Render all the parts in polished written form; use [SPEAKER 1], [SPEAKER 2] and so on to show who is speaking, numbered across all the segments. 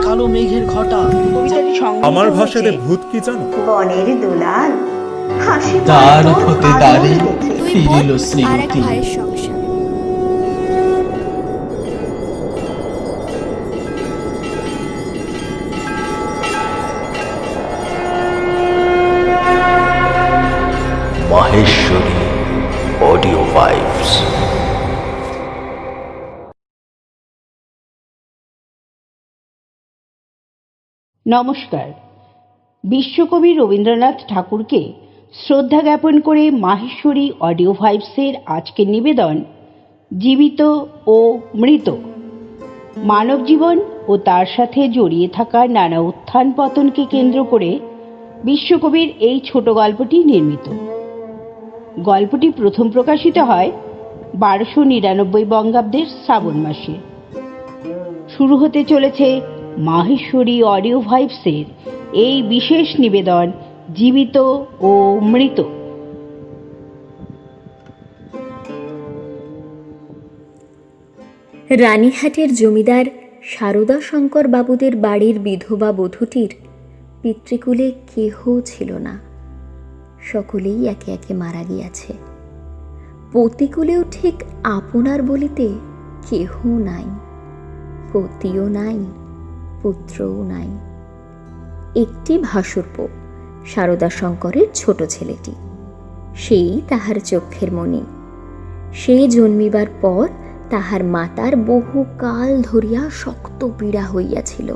[SPEAKER 1] কালো মেঘের ঘটা।
[SPEAKER 2] আমার ভাষাতে ভূত কি জানো?
[SPEAKER 3] বনের দুলাল হাসি
[SPEAKER 4] তার হতে দ্বারে ফিরিল স্মৃতি।
[SPEAKER 5] Maheshwari audio vibes.
[SPEAKER 6] নমস্কার। বিশ্বকবি রবীন্দ্রনাথ ঠাকুরকে শ্রদ্ধা জ্ঞাপন করে মাহেশ্বরী অডিও ভাইবসের আজকের নিবেদন জীবিত ও মৃত। মানব জীবন ও তার সাথে জড়িয়ে থাকা নানা উত্থান পতনকে কেন্দ্র করে বিশ্বকবির এই ছোট গল্পটি নির্মিত। গল্পটি প্রথম প্রকাশিত হয় 1299 বঙ্গাব্দের শ্রাবণ মাসে। শুরু হতে চলেছে মাহেশ্বরী অডিও ভাইবসের এই বিশেষ নিবেদন জীবিত ও মৃত।
[SPEAKER 7] রানীহাটের জমিদার সারদা শঙ্কর বাবুদের বাড়ির বিধবা বধূটির পিতৃকুলে কেহ ছিল না। সকলেই একে একে মারা গিয়াছে। পতিকুলেও ঠিক আপনার বলিতে কেহ নাই, পতিও নাই, পুত্রও নাই। একটি ভাসুরপো, সারদা শঙ্করের ছোট ছেলেটি, সেই তাহার চক্ষের মণি। সে জন্মিবার পর তাহার মাতার বহু কাল ধরিয়া শক্ত পীড়া হইয়াছিল।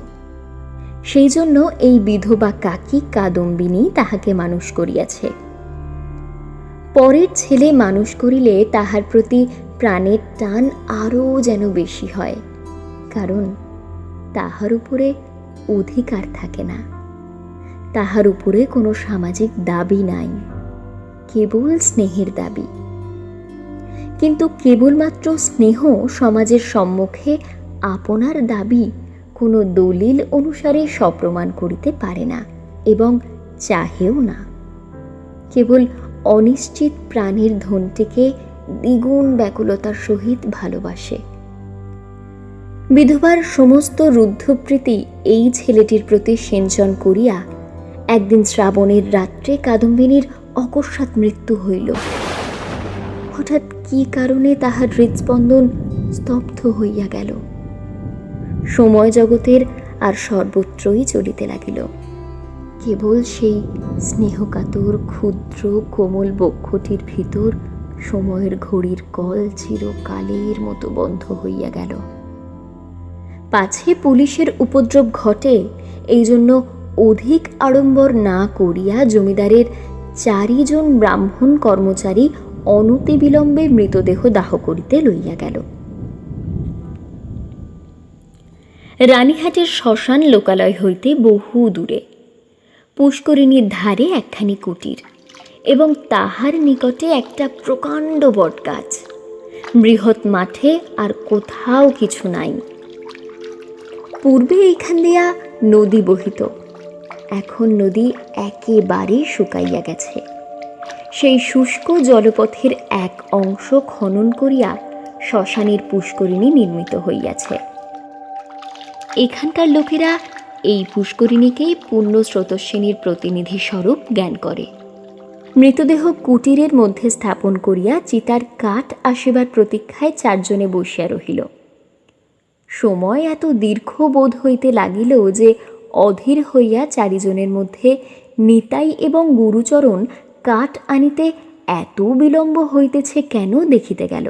[SPEAKER 7] সেই জন্য এই বিধবা কাকি কাদম্বিনী তাহাকে মানুষ করিয়াছে। পরের ছেলে মানুষ করিলে তাহার প্রতি প্রাণের টান আরও যেন বেশি হয়, কারণ তাহার উপরে অধিকার থাকে না, তাহার উপরে কোনো সামাজিক দাবি নাই, কেবল স্নেহের দাবি। কিন্তু কেবলমাত্র স্নেহ সমাজের সম্মুখে আপনার দাবি কোনো দলিল অনুসারে সপ্রমাণ করিতে পারে না এবং চাহেও না। কেবল অনিশ্চিত প্রাণীর ধনটিকে দ্বিগুণ ব্যাকুলতার সহিত ভালোবাসে। বিধবার সমস্ত রুদ্ধপ্রীতি এই ছেলেটির প্রতি সিঞ্চন করিয়া একদিন শ্রাবণের রাত্রে কাদম্বিনীর অকস্মাৎ মৃত্যু হইল। হঠাৎ কি কারণে তাহার হৃদস্পন্দন স্তব্ধ হইয়া গেল। সময় জগতের আর সর্বত্রই চলিতে লাগিল। কেবল সেই স্নেহকাতর ক্ষুদ্র কোমল বক্ষটির ভিতর সময়ের ঘড়ির কল চিরকালের মতো বন্ধ হইয়া গেল। পাছে পুলিশের উপদ্রব ঘটে, এই জন্য অধিক আড়ম্বর না করিয়া জমিদারের 4 জন ব্রাহ্মণ কর্মচারী অনতিবিলম্বে মৃতদেহ দাহ করিতে লইয়া গেল। রানীহাটের শ্মশান লোকালয় হইতে বহু দূরে, পুষ্করিণীর ধারে একখানি কুটির এবং তাহার নিকটে একটা প্রকাণ্ড বটগাছ। বৃহৎ মাঠে আর কোথাও কিছু নাই। পূর্বে এইখান দিয়া নদী বহিত, এখন নদী একেবারে শুকাইয়া গেছে। সেই শুষ্ক জলপথের এক অংশ খনন করিয়া শ্মশানের পুষ্করিণী নির্মিত হইয়াছে। এখানকার লোকেরা এই পুষ্করিণীকেই পুণ্য স্রোতস্বিনীর প্রতিনিধি স্বরূপ জ্ঞান করে। মৃতদেহ কুটিরের মধ্যে স্থাপন করিয়া চিতার কাঠ আসিবার প্রতীক্ষায় 4 জনে বসিয়া রহিল। সময় এত দীর্ঘ বোধ হইতে লাগিল যে অধীর হইয়া 4 জনের মধ্যে নিতাই এবং গুরুচরণ কাঠ আনিতে এত বিলম্ব হইতেছে কেন দেখিতে গেল।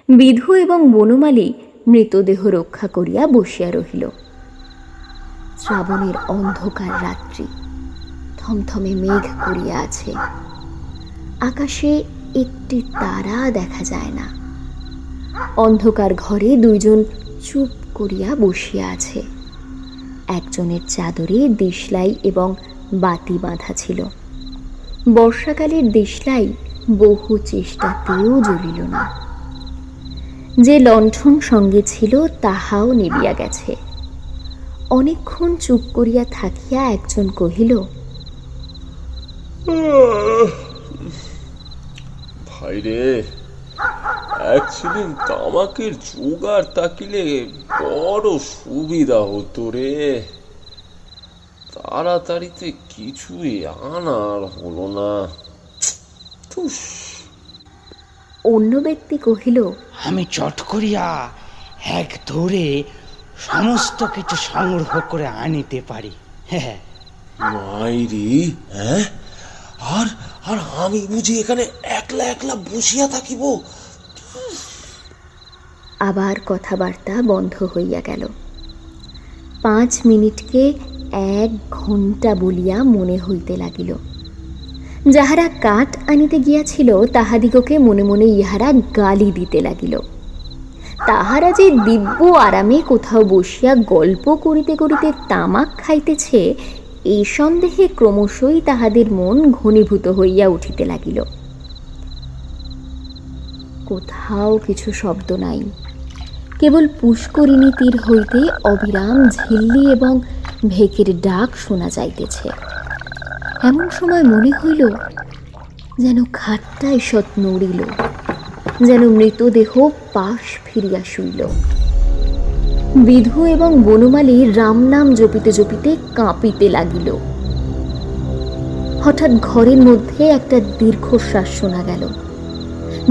[SPEAKER 7] বিধু এবং বনমালী মৃতদেহ রক্ষা করিয়া বসিয়া রহিল। শ্রাবণের অন্ধকার রাত্রি, থমথমে মেঘ করিয়া আছে। আকাশে একটি তারা দেখা যায় না। অন্ধকার ঘরে 2 জন চুপ করিয়া বসিয়া আছে। একজনের চাদরে দেশলাই এবং বাতি বাঁধা ছিল। বর্ষাকালের দেশলাই বহু চেষ্টাতেও জ্বলিল না। যে লণ্ঠন সঙ্গে ছিল তাহাও নিবিয়া গেছে। অনেকক্ষণ চুপ করিয়া থাকিয়া একজন কহিল,
[SPEAKER 2] ভাই রে,
[SPEAKER 8] একদিন তামাকের জোগাড় থাকিলে বড় সুবিধা হতো রে। তাড়াতাড়িতে কিছুই আনার হলো না।
[SPEAKER 7] অন্য ব্যক্তি কহিল,
[SPEAKER 1] আমি চট করিয়া এক ধরে সমস্ত কিছু সংগ্রহ করে আনিতে পারি। হ্যাঁ
[SPEAKER 8] মাইরি, হ্যাঁ? আর আর আমি বুঝি এখানে একলা একলা বসিয়া থাকিব?
[SPEAKER 7] আবার কথাবার্তা বন্ধ হইয়া গেল। 5 মিনিটকে 1 ঘণ্টা বলিয়া মনে হইতে লাগিল। যাহারা কাঠ আনিতে গিয়াছিল তাহাদিগকে মনে মনে ইহারা গালি দিতে লাগিল। তাহারা যে দিব্য আরামে কোথাও বসিয়া গল্প করিতে করিতে তামাক খাইতেছে, এই সন্দেহে ক্রমশই তাহাদের মন ঘনীভূত হইয়া উঠিতে লাগিল। কোথাও কিছু শব্দ নাই, কেবল পুষ্করিণী তীর হইতে অবিরাম ঝিল্লি এবং ভেকের ডাক শোনা যাইতেছে। এমন সময় মনে হইল যেন খাটটা ঈষৎ নড়িল, যেন মৃতদেহ পাশ ফিরিয়া শুইল। বিধু এবং বনমালী রাম নাম জপিতে জপিতে কাঁপিতে লাগিল। হঠাৎ ঘরের মধ্যে একটা দীর্ঘশ্বাস শোনা গেল।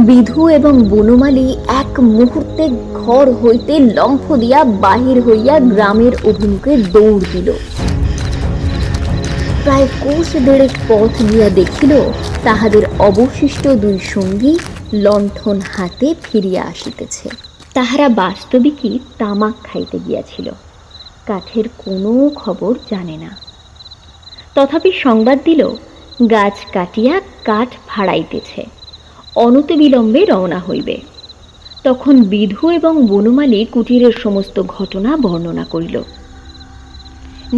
[SPEAKER 7] বিধু এবং বনমালী এক মুহূর্তে ঘর হইতে লম্ফ দিয়া বাহির হইয়া গ্রামের অভিমুখে দৌড় দিল। প্রায় কোষ দেড়েক পথ গিয়া দেখিল তাহাদের অবশিষ্ট 2 সঙ্গী লণ্ঠন হাতে ফিরিয়া আসিতেছে। তাহারা বাস্তবিকই তামাক খাইতে গিয়াছিল, কাঠের কোনো খবর জানে না। তথাপি সংবাদ দিল গাছ কাটিয়া কাঠ ভাড়াইতেছে, অনতিবিলম্বে রওনা হইবে। তখন বিধু এবং বনমালী কুটিরের সমস্ত ঘটনা বর্ণনা করিল।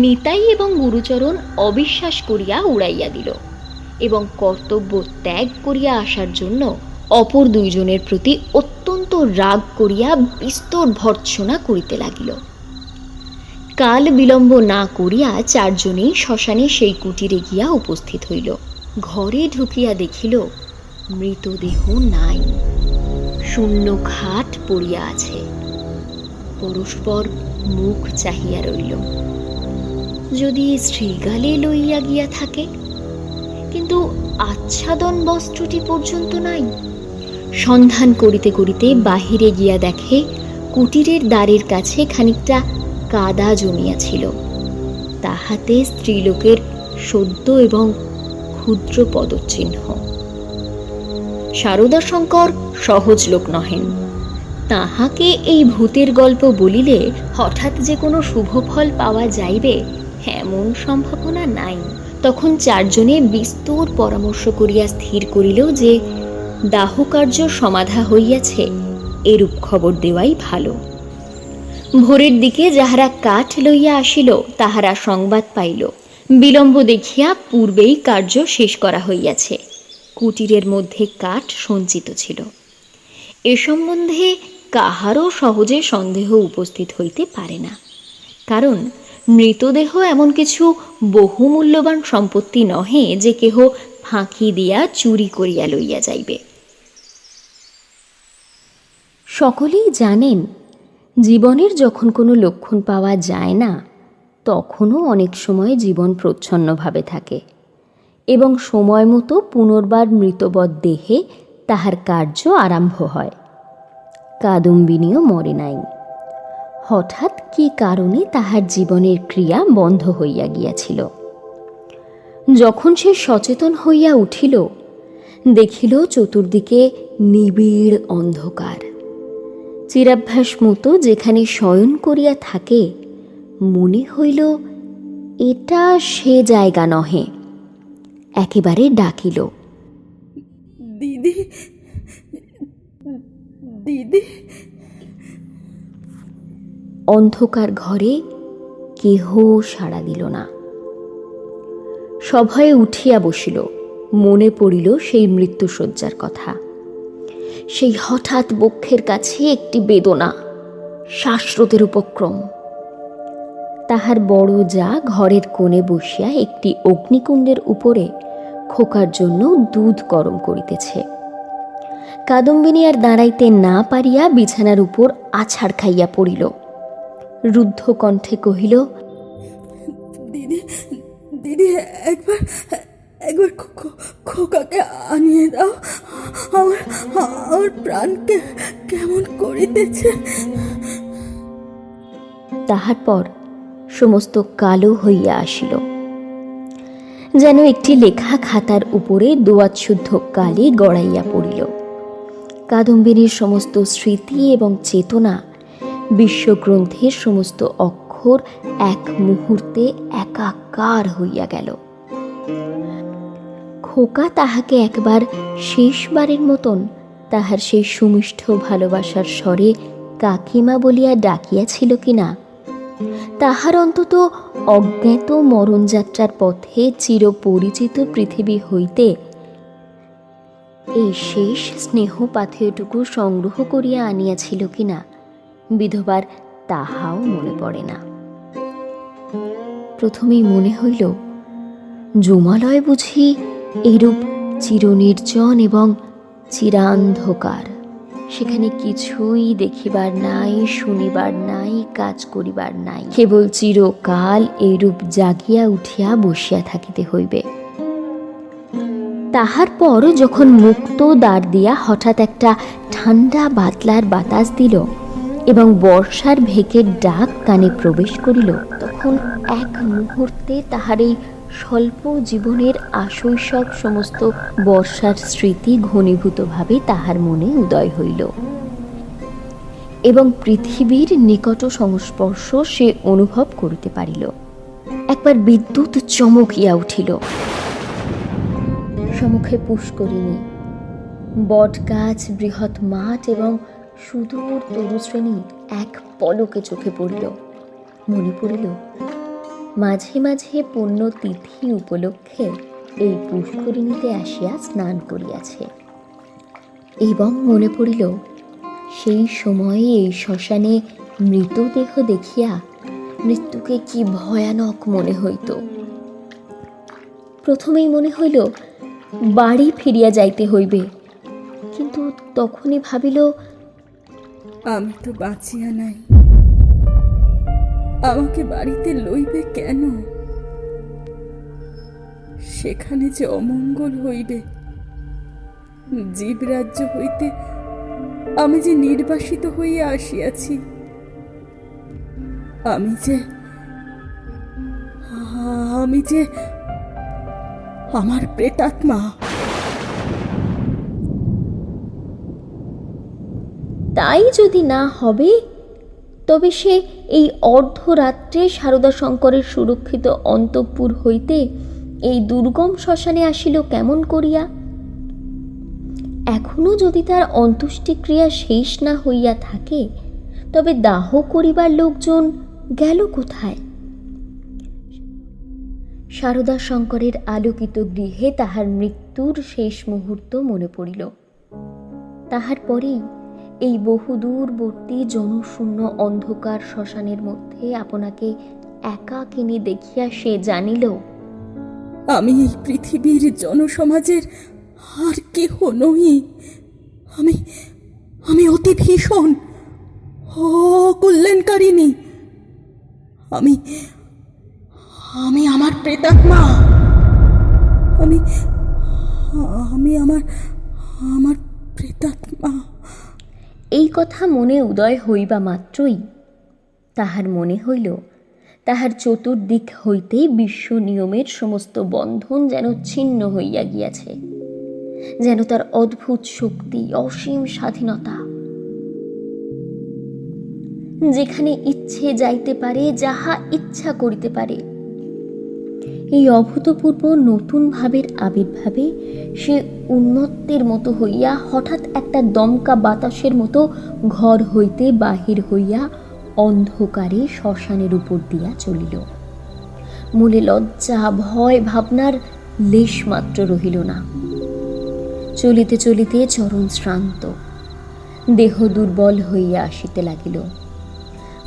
[SPEAKER 7] নিতাই এবং গুরুচরণ অবিশ্বাস করিয়া উড়াইয়া দিল এবং কর্তব্য ত্যাগ করিয়া আসার জন্য অপর 2 জনের প্রতি অত্যন্ত রাগ করিয়া বিস্তর ভর্ৎসনা করিতে লাগিল। কাল বিলম্ব না করিয়া 4 জনেই শ্মশানে সেই কুটিরে গিয়া উপস্থিত হইল। ঘরে ঢুকিয়া দেখিল মৃতদেহ নাই, শূন্য খাট পড়িয়া আছে। পরস্পর মুখ চাহিয়া রইল। যদি শৃগালে লইয়া গিয়া থাকে, কিন্তু আচ্ছাদন বস্ত্রটি পর্যন্ত নাই। সন্ধান করিতে করিতে বাহিরে গিয়া দেখে কুটিরের দ্বারের কাছে খানিকটা কাদা জমিয়াছিল, তাহাতে স্ত্রীলোকের সদ্য এবং ক্ষুদ্র পদচিহ্ন। শারদাশঙ্কর সহজ লোক নহেন। তাহাকে এই ভূতের গল্প বলিলে হঠাৎ যে কোনো শুভ ফল পাওয়া যাইবে এমন সম্ভাবনা নাই। তখন 4 জনে বিস্তর পরামর্শ করিয়া স্থির করিল যে দাহকার্য সমাধা হইয়াছে, এরূপ খবর দেওয়াই ভালো। ভোরের দিকে যাহারা কাঠ লইয়া আসিল তাহারা সংবাদ পাইল বিলম্ব দেখিয়া পূর্বেই কার্য শেষ করা হইয়াছে। কুটিরের মধ্যে কাঠ সঞ্চিত ছিল। এ সম্বন্ধে কাহারও সহজে সন্দেহ উপস্থিত হইতে পারে না, কারণ মৃতদেহ এমন কিছু বহুমূল্যবান সম্পত্তি নহে যে কেহ ফাঁকি দিয়া চুরি করিয়া লইয়া যাইবে। সকলেই জানেন জীবনের যখন কোনো লক্ষণ পাওয়া যায় না, তখনও অনেক সময় জীবন প্রচ্ছন্নভাবে থাকে এবং সময় মতো পুনর্বার মৃতবৎ দেহে তাহার কার্য আরম্ভ হয়। কাদম্বিনীও মরে নাই। হঠাৎ কি কারণে তাহার জীবনের ক্রিয়া বন্ধ হইয়া গিয়াছিল। যখন সে সচেতন হইয়া উঠিল, দেখিল চতুর্দিকে নিবিড় অন্ধকার। চিরাভ্যাস মতো যেখানে শয়ন করিয়া থাকে, মনে হইল এটা সে জায়গা নহে। একেবারে ডাকিল,
[SPEAKER 9] দিদি, দিদি।
[SPEAKER 7] অন্ধকার ঘরে কেহ সাড়া দিল না। সভয়ে উঠিয়া বসিল। মনে পড়িল সেই মৃত্যুশয্যার কথা। সেই হঠাৎ বক্ষের কাছে একটি বেদনা, শ্বাসরোধের উপক্রম। তাহার বড় যা ঘরের কোণে বসিয়া একটি অগ্নিকুণ্ডের উপরে খোকার জন্য দুধ গরম করিতেছে। কাদম্বিনী আর দাঁড়াইতে না পারিয়া বিছানার উপর আছাড় খাইয়া পড়িল। রুদ্ধ কণ্ঠে কহিল,
[SPEAKER 9] দিদি দিদি একবার একবার খোকাকে আনিয়ে দাও, আমার আমার প্রাণকে কেমন করিতেছে।
[SPEAKER 7] তাহার পর সমস্ত কালো হইয়া আসিল, যেন একটি লেখা খাতার উপরে দোয়াত শুদ্ধ কালি গড়াইয়া পড়িল। কাদম্বিনীর সমস্ত স্মৃতি এবং চেতনা, বিশ্বগ্রন্থের সমস্ত অক্ষর এক মুহূর্তে একাকার হইয়া গেল। খোকা তাহাকে একবার শেষবারের মতন তাহার সেই সুমিষ্ঠ ভালোবাসার স্বরে কাকিমা বলিয়া ডাকিয়াছিল কিনা, তাহার অন্তত অজ্ঞাত মরণযাত্রার পথে চিরপরিচিত পৃথিবী হইতে এই শেষ স্নেহ পাথেয়টুকু সংগ্রহ করিয়া আনিয়াছিল কিনা বিধবার তাহাও মনে পড়ে না। প্রথমেই মনে হইল যমালয় বুঝি এইরূপ চিরনির্জন এবং চিরান্ধকার, সেখানে কিছুই দেখিবার নাই, শুনিবার নাই, কাজ করিবার নাই, কেবল চিরকাল এইরূপ জাগিয়া উঠিয়া বসিয়া থাকিতে হইবে। তাহার পর যখন মুক্ত দ্বার দিয়া হঠাৎ একটা ঠান্ডা বাতলার বাতাস দিল এবং বর্ষার ভেকের ডাক কানে প্রবেশ করিল, তখন এক মুহূর্তে তাহার এই স্বল্প জীবনের আশৈশব সমস্ত বর্ষার স্মৃতি ঘনীভূতভাবে তাহার মনে উদয় হইল এবং পৃথিবীর নিকট সংস্পর্শ সে অনুভব করিতে পারিল। একবার বিদ্যুৎ চমকিয়া উঠিল। সম্মুখে পুষ্করিণী, বটগাছ, বৃহৎ মাঠ এবং সুদূর তরুশ্রেণী এক পলকে চোখে পড়িল। মনে পড়িল মাঝে মাঝে পুণ্যতিথি উপলক্ষে এই পুষ্করিণীতে আসিয়া স্নান করিয়াছে, এবং মনে পড়িল সেই সময়ে এই শ্মশানে মৃতদেহ দেখিয়া মৃত্যুকে কি ভয়ানক মনে হইত। প্রথমেই মনে হইল বাড়ি ফিরিয়া যাইতে হইবে, কিন্তু তখনই ভাবিল
[SPEAKER 9] আমি তো বাঁচিয়া নাই, আমাকে বাড়িতে লইবে কেন? সেখানে যে অমঙ্গল হইবে, জীবরাজ্য হইতে আমি যে নির্বাসিত হইয়া আসিয়াছি, আমি যে আমার প্রেতাত্মা।
[SPEAKER 7] তাই যদি না হবে, তবে সে এই অর্ধরাত্রে সারদা শঙ্করের সুরক্ষিত অন্তঃপুর হইতে এই দুর্গম শ্মশানে আসিল কেমন করিয়া? এখনো যদি তার অন্ত্যেষ্টিক্রিয়া শেষ না হইয়া থাকে, তবে দাহ করিবার লোকজন গেল কোথায়? সারদা শঙ্করের আলোকিত গৃহে তাহার মৃত্যুর শেষ মুহূর্ত মনে পড়িল। তাহার পরেই এই বহুদূরবর্তী জনশূন্য অন্ধকার শ্মশানের মধ্যে আপনাকে একাকিনী দেখিয়া সে জানিল
[SPEAKER 9] আমি এই পৃথিবীর জনসমাজের আর কেহ নই। আমি অতি ভীষণ কল্যাণকারিণী। আমি আমার প্রেতাত্মা। আমি আমার প্রেতাত্মা।
[SPEAKER 7] এই কথা মনে উদয় হইবা মাত্রই তাহার মনে হইল তাহার চতুর্দিক হইতে বিশ্ব নিয়মের সমস্ত বন্ধন যেন ছিন্ন হইয়া গিয়াছে, যেন তার অদ্ভুত শক্তি, অসীম স্বাধীনতা, যেখানে ইচ্ছে যাইতে পারে, যাহা ইচ্ছা করিতে পারে। এই অভূতপূর্ব নতুন ভাবের আবির্ভাবে সে উন্মত্তের মতো হইয়া হঠাৎ একটা দমকা বাতাসের মতো ঘর হইতে বাহির হইয়া অন্ধকারে শ্মশানের উপর দিয়া চলিল। মূলে লজ্জা, ভয়, ভাবনার লেশ মাত্র রহিল না। চলিতে চলিতে চরণ শ্রান্ত, দেহ দুর্বল হইয়া আসিতে লাগিল।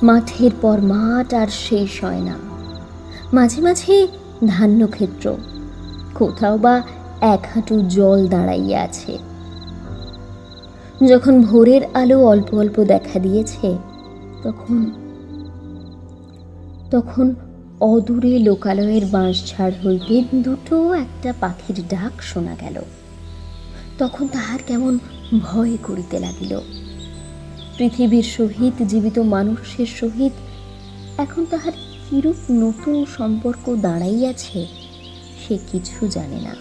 [SPEAKER 7] মাঠের পর মাঠ আর শেষ হয় না। মাঝে মাঝে ধান্যক্ষেত্র, কোথাও বা এক হাঁটু জল দাঁড়াইয়া আছে। যখন ভোরের আলো অল্প অল্প দেখা দিয়েছে, তখন অদূরে লোকালয়ের বাঁশঝাড় হইতে দুটো একটা পাখির ডাক শোনা গেল। তখন তাহার কেমন ভয় করিতে লাগিল। পৃথিবীর সহিত, জীবিত মানুষের সহিত এখন তাহার কিরূপ নতুন সম্পর্ক দাঁড়াইয়াছে সে কিছু জানে না।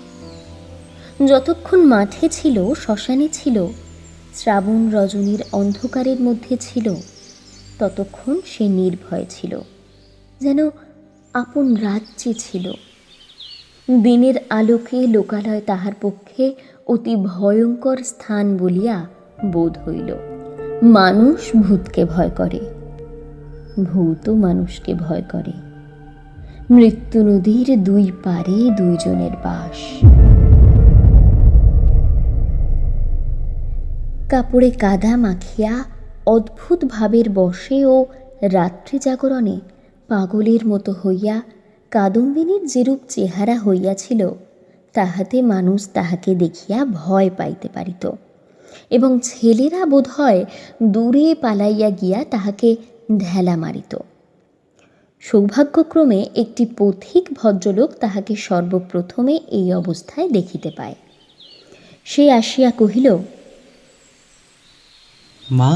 [SPEAKER 7] যতক্ষণ মাঠে ছিল, শ্মশানে ছিল, শ্রাবণ রজনীর অন্ধকারের মধ্যে ছিল, ততক্ষণ সে নির্ভয় ছিল, যেন আপন রাজ্যে ছিল। দিনের আলোকে লোকালয় তাহার পক্ষে অতি ভয়ঙ্কর স্থান বলিয়া বোধ হইল। মানুষ ভূতকে ভয় করে, ভূতও মানুষকে ভয় করে। মৃত্যু নদীর দুই পারে দুইজনের বাস। কাপড়ে কাদা মাখিয়া অদ্ভুত ভাবের বশে ও রাত্রি জাগরণে পাগলের মতো হইয়া কাদম্বিনীর যেরূপ চেহারা হইয়াছিল, তাহাতে মানুষ তাহাকে দেখিয়া ভয় পাইতে পারিত, এবং ছেলেরা বোধ হয় দূরে পালাইয়া গিয়া তাহাকে ঢেলা মারিত। সৌভাগ্যক্রমে একটি পথিক ভদ্রলোক তাহাকে সর্বপ্রথমে এই অবস্থায় দেখিতে পায়। সে আসিয়া কহিল,
[SPEAKER 10] মা,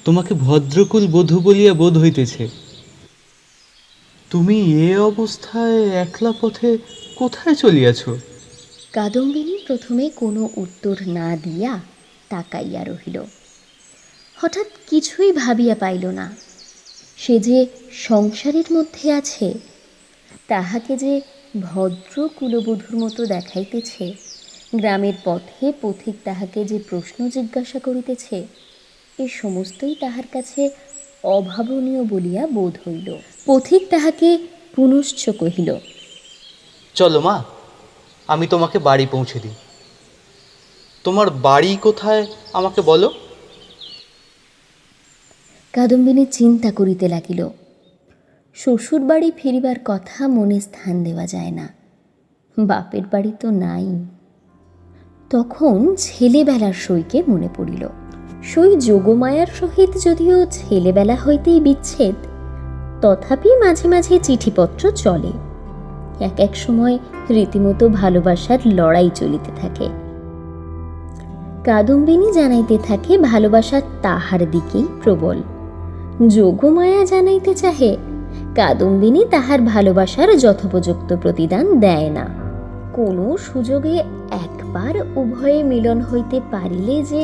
[SPEAKER 10] তোমাকে ভদ্রকুল বধূ বলিয়া বোধ হইতেছে। তুমি এ অবস্থায় একলা পথে কোথায় চলিয়াছ?
[SPEAKER 7] কাদম্বিনী প্রথমে কোনো উত্তর না দিয়া তাকাইয়া রহিল। হঠাৎ কিছুই ভাবিয়া পাইল না। সে যে সংসারের মধ্যে আছে, তাহাকে যে ভদ্র কুলবধূর মতো দেখাইতেছে, গ্রামের পথে পথিক তাহাকে যে প্রশ্ন জিজ্ঞাসা করিতেছে, এ সমস্তই তাহার কাছে অভাবনীয় বলিয়া বোধ হইল। পথিক তাহাকে পুনশ্চ কহিল,
[SPEAKER 10] চলো মা, আমি তোমাকে বাড়ি পৌঁছে দিই। তোমার বাড়ি কোথায় আমাকে বলো।
[SPEAKER 7] কাদম্বিনী চিন্তা করিতে লাগিল। শ্বশুর বাড়ি ফিরিবার কথা মনে স্থান দেওয়া যায় না, বাপের বাড়ি তো নাই। তখন ছেলেবেলার সইকে মনে পড়িল। সই যোগমায়ার সহিত যদিও ছেলেবেলা হইতেই বিচ্ছেদ, তথাপি মাঝে মাঝে চিঠিপত্র চলে। এক এক সময় রীতিমতো ভালোবাসার লড়াই চলিতে থাকে। কাদম্বিনী জানাইতে থাকে ভালোবাসা তাহার দিকেই প্রবল। যোগমায়া জানাইতে চাহে কাদম্বিনী তাহার ভালোবাসার যথোপযুক্ত প্রতিদান দেয় না। কোনো সুযোগে একবার উভয়ে মিলন হইতে পারিলে যে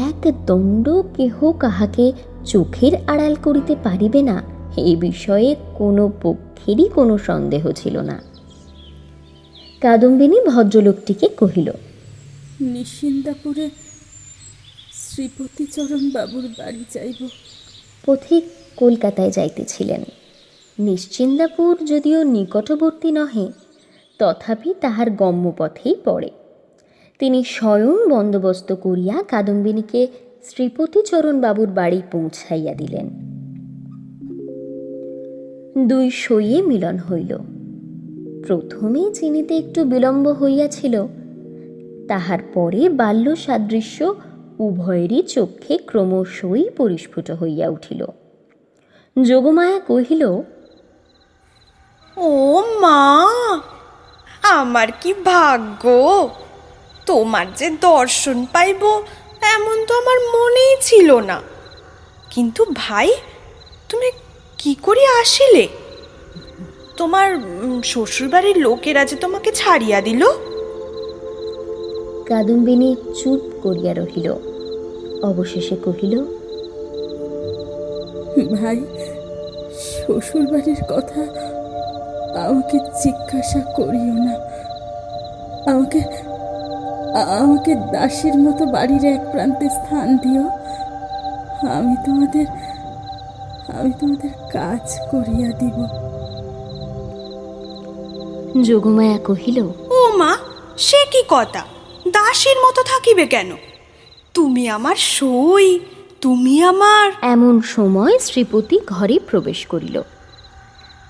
[SPEAKER 7] এক দণ্ড কেহ কাহাকে চোখের আড়াল করিতে পারিবে না, এই বিষয়ে কোনো পক্ষেরই কোনো সন্দেহ ছিল না। কাদম্বিনী ভদ্রলোকটিকে কহিল,
[SPEAKER 9] নিশ্চিন্দাপুরে শ্রীপতিচরণ বাবুর বাড়ি যাইব।
[SPEAKER 7] পথিক কলকাতায় যাইতেছিলেন। নিশ্চিন্দাপুর যদিও নিকটবর্তী নহে, তথাপি তাহার গম্যপথেই পড়ে। তিনি স্বয়ং বন্দোবস্ত করিয়া কাদম্বিনীকে শ্রীপতিচরণ বাবুর বাড়ি পৌঁছাইয়া দিলেন। দুই সইয়ে মিলন হইল। প্রথমে চিনিতে একটু বিলম্ব হইয়াছিল, তাহার পরে বাল্য সাদৃশ্য উভয়েরই চক্ষে ক্রমশই পরিস্ফুট হইয়া উঠিল। যোগমায়া কহিল,
[SPEAKER 11] ও মা, আমার কি ভাগ্য! তোমার যে দর্শন পাইব এমন তো আমার মনেই ছিল না। কিন্তু ভাই, তুমি কি করে আসিলে? তোমার শ্বশুরবাড়ির লোকেরা যে তোমাকে ছাড়িয়া দিল?
[SPEAKER 7] কাদম্বিনী চুপ করিয়া রহিল। অবশেষে কহিল,
[SPEAKER 9] ভাই, শ্বশুরবাড়ির কথা আমাকে জিজ্ঞাসা করিও না। আমাকে দাসীর মতো বাড়ির এক প্রান্তে স্থান দিও। আমি তোমাদের কাজ করিয়া দিব।
[SPEAKER 7] যোগমায়া কহিল,
[SPEAKER 11] ও মা, সে কি কথা? দাসীর মতো থাকিবে কেন? তুমি আমার সই, তুমি আমার।
[SPEAKER 7] এমন সময় শ্রীপতি ঘরে প্রবেশ করিল।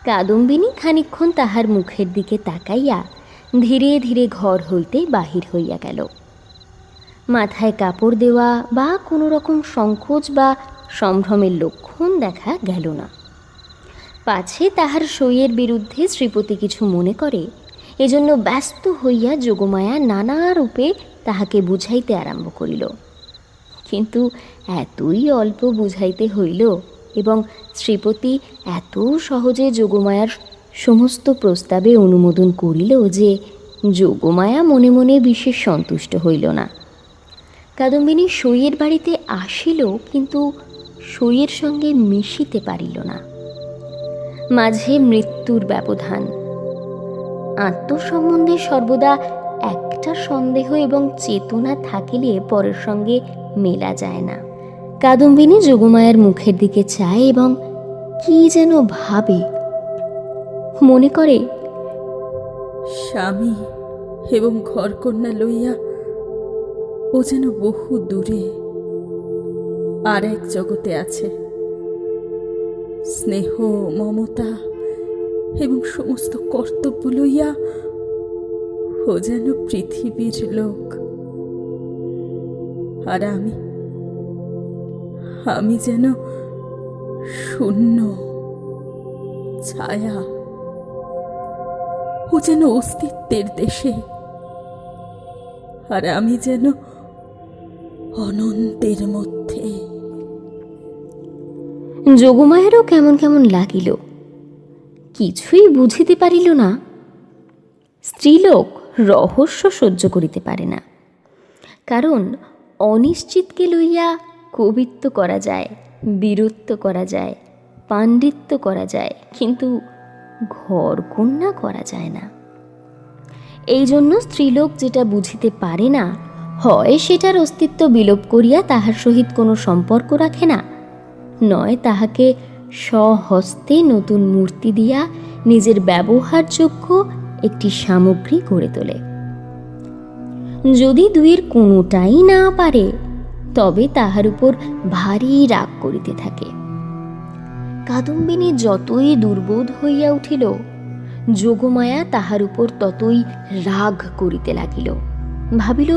[SPEAKER 7] কাদম্বিনী খানিকক্ষণ তাহার মুখের দিকে তাকাইয়া ধীরে ধীরে ঘর হইতে বাহির হইয়া গেল। মাথায় কাপড় দেওয়া বা কোনো রকম সংকোচ বা সম্ভ্রমের লক্ষণ দেখা গেল না। পাছে তাহার সইয়ের বিরুদ্ধে শ্রীপতি কিছু মনে করে, এজন্য ব্যস্ত হইয়া যোগমায়া নানা রূপে তাহাকে বুঝাইতে আরম্ভ করিল। কিন্তু এতই অল্প বুঝাইতে হইল এবং শ্রীপতি এত সহজে যোগমায়ার সমস্ত প্রস্তাবে অনুমোদন করিল যে যোগমায়া মনে মনে বিশেষ সন্তুষ্ট হইল না। কাদম্বিনী সইয়ের বাড়িতে আসিল, কিন্তু সইয়ের সঙ্গে মিশিতে পারিল না। মাঝে মৃত্যুর ব্যবধান। আত্মসম্বন্ধে সর্বদা একটা সন্দেহ এবং চেতনা থাকিলে পরের সঙ্গে মেলা যায় না। কাদম্বিনী যোগমায়ার মুখের দিকে চায় এবং কি যেন ভাবে। মনে করে,
[SPEAKER 9] স্বামী এবং ঘরকন্যা লইয়া ও যেন বহু দূরে আর এক জগতে আছে। স্নেহ, মমতা এবং সমস্ত কর্তব্য লইয়া ও যেন পৃথিবীর লোক। আর আমি যেন শূন্য ছায়া। ও যেন অস্তিত্বের দেশে, আর আমি যেন অনন্তের মধ্যে।
[SPEAKER 7] যোগমায়েরও কেমন কেমন লাগিল, কিছুই বুঝিতে পারিল না। স্ত্রীলোক রহস্য সহ্য করিতে পারে না, কারণ অনিশ্চিতকে লইয়া কবিত্ব করা যায়, বীরত্ব করা যায়, পাণ্ডিত্য করা যায়, কিন্তু ঘরকন্যা করা যায় না। এই জন্য স্ত্রীলোক যেটা বুঝিতে পারে না, হয় সেটার অস্তিত্ব বিলোপ করিয়া তাহার সহিত কোনো সম্পর্ক রাখে না, নয় তাহাকে স্বহস্তে নতুন মূর্তি দিয়া নিজের ব্যবহারযোগ্য একটি সামগ্রী গড়ে তোলে। যদি দুইয়ের কোনোটাই না পারে, তবে তাহার উপর ভারী রাগ করিতে থাকে। কাদম্বিনী যতই দুর্বোধ হইয়া উঠিল, যোগমায়া তাহার উপর ততই রাগ করিতে লাগিল। ভাবিল,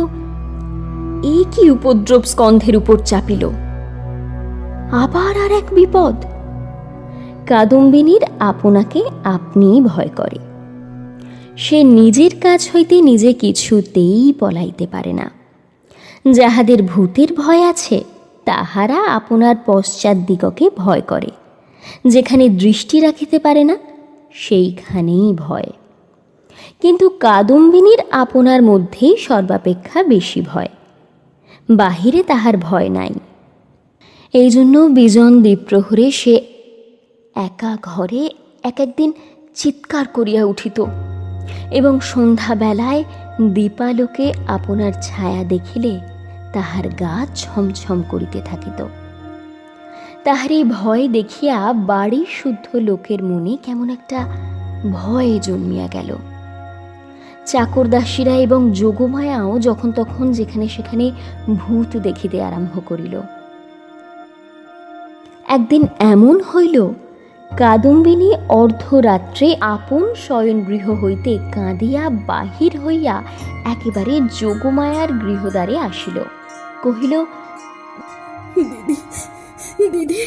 [SPEAKER 7] এই কি উপদ্রব স্কন্ধের উপর চাপিল, আবার আর এক বিপদ। কাদম্বিনীর আপনাকে আপনিই ভয় করে। সে নিজের কাজ হইতে নিজে কিছুতেই পলাইতে পারে না। যাহাদের ভূতের ভয় আছে, তাহারা আপনার পশ্চাৎ দিগকে ভয় করে। যেখানে দৃষ্টি রাখিতে পারে না, সেইখানেই ভয়। কিন্তু কাদম্বিনীর আপনার মধ্যেই সর্বাপেক্ষা বেশি ভয়, বাহিরে তাহার ভয় নাই। এই জন্য বিজন দ্বীপ্রহরে সে একা ঘরে একদিন চিৎকার করিয়া উঠিত এবং সন্ধ্যাবেলায় দীপালোকে আপনার ছায়া দেখিলে তাহার গা ছমছম করিতে থাকিত। তাহার এই ভয় দেখিয়া বাড়ি শুদ্ধ লোকের মনে কেমন একটা ভয় জন্মিয়া গেল। চাকরদাসীরা এবং যোগমায়াও যখন তখন যেখানে সেখানে ভূত দেখিতে আরম্ভ করিল। একদিন এমন হইল, কাদম্বিনী অর্ধরাত্রে আপন শয়নগৃহ হইতে কাঁদিয়া বাহির হইয়া একেবারে যোগমায়ার গৃহদ্বারে আসিল। কহিল,
[SPEAKER 9] দিদি দিদি,